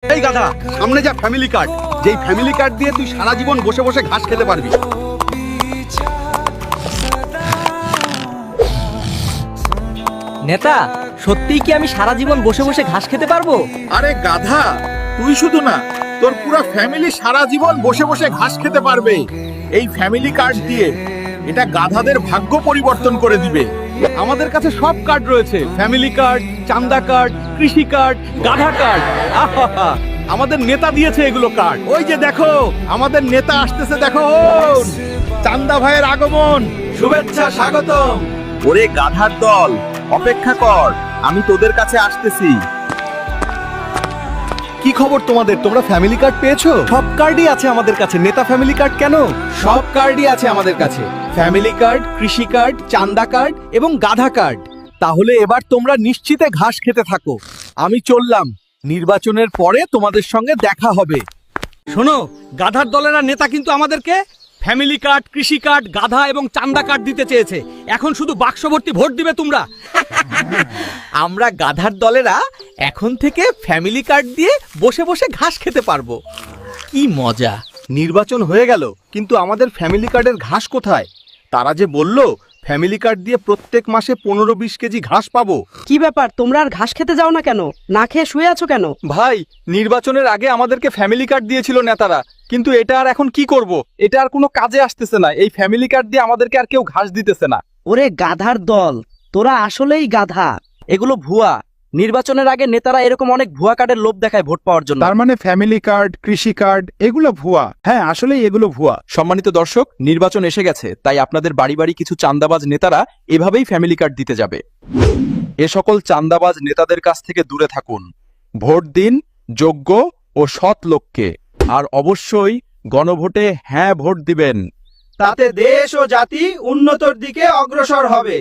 এই গাধা, সামনে যা ফ্যামিলি কার্ড, যেই ফ্যামিলি কার্ড দিয়ে তুই সারা জীবন বসে বসে ঘাস খেতে পারবি। নেতা, সত্যিই কি আমি সারা জীবন বসে বসে ঘাস খেতে পারবো? আরে গাধা, তুই শুধু না, তোর পুরো ফ্যামিলি সারা জীবন বসে বসে ঘাস খেতে পারবে এই ফ্যামিলি কার্ড দিয়ে। এটা গাধাদের ভাগ্য পরিবর্তন করে দিবে। আমাদের কাছে সব কার্ড রয়েছে, ফ্যামিলি কার্ড, চান্দা কার্ড, কৃষি কার্ড, গাধা কার্ড। আহা, আমাদের নেতা দিয়েছে এগুলো কার্ড। ওই যে দেখো, আমাদের নেতা আসতেছে, দেখো চান্দা ভাইয়ের আগমন, শুভেচ্ছা, স্বাগতম। ওরে গাধার দল, অপেক্ষা কর, আমি তোদের কাছে আসতেছি। কি খবর তোমাদের? তোমরা ফ্যামিলি কার্ড পেয়েছো? সব কার্ডই আছে আমাদের কাছে। নেতা ফ্যামিলি কার্ড কেন? সব কার্ডই আছে আমাদের কাছে, ফ্যামিলি কার্ড, কৃষি কার্ড, চান্দা কার্ড এবং গাধা কার্ড। তাহলে এবার তোমরা নিশ্চিতে ঘাস খেতে থাকো। আমি চললাম, নির্বাচনের পরে তোমাদের সঙ্গে দেখা হবে। শোনো, গাধার দলেরা নেতা কিন্তু আমাদেরকে ফ্যামিলি কার্ড, কৃষি কার্ড, গাধা এবং চান্দা কার্ড দিতে চেয়েছে। এখন শুধু বাক্স ভর্তি ভোট দিবে তোমরা। আমরা গাধার দলেরা এখন থেকে ফ্যামিলি কার্ড দিয়ে বসে বসে ঘাস খেতে পারবো। কি মজা! নির্বাচন হয়ে গেল, কিন্তু আমাদের ফ্যামিলি কার্ডের ঘাস কোথায়? তারা যে বলল ফ্যামিলি কার্ড দিয়ে প্রত্যেক মাসে 15-20 কেজি ঘাস পাবো। কি ব্যাপার, তোমরা আর ঘাস খেতে যাও না কেন? না খেয়ে শুয়ে আছো কেন? ভাই, নির্বাচনের আগে আমাদেরকে ফ্যামিলি কার্ড দিয়েছিল নেতারা, কিন্তু এটা আর এখন কি করব? এটা আর কোনো কাজে আসতেছে না। এই ফ্যামিলি কার্ড দিয়ে আমাদেরকে আর কেউ ঘাস দিতেছে না। ওরে গাধার দল, তোরা আসলেই গাধা। এগুলো ভুয়া। নির্বাচনের আগে নেতারা এরকম অনেক ভুয়া কার্ডের লোভ দেখায় ভোট পাওয়ার জন্য। তার মানে ফ্যামিলি কার্ড, কৃষি কার্ড এগুলো ভুয়া? হ্যাঁ, আসলেই এগুলো ভুয়া। সম্মানিত দর্শক, নির্বাচন এসে গেছে, তাই আপনাদের বাড়ি বাড়ি কিছু চান্দাবাজ নেতারা এভাবেই ফ্যামিলি কার্ড দিতে যাবে। এ সকল চান্দাবাজ নেতাদের কাছ থেকে দূরে থাকুন। ভোট দিন যোগ্য ও সৎ লোককে, আর অবশ্যই গণভোটে হ্যাঁ ভোট দিবেন। তাতে দেশ ও জাতি উন্নতর দিকে অগ্রসর হবে।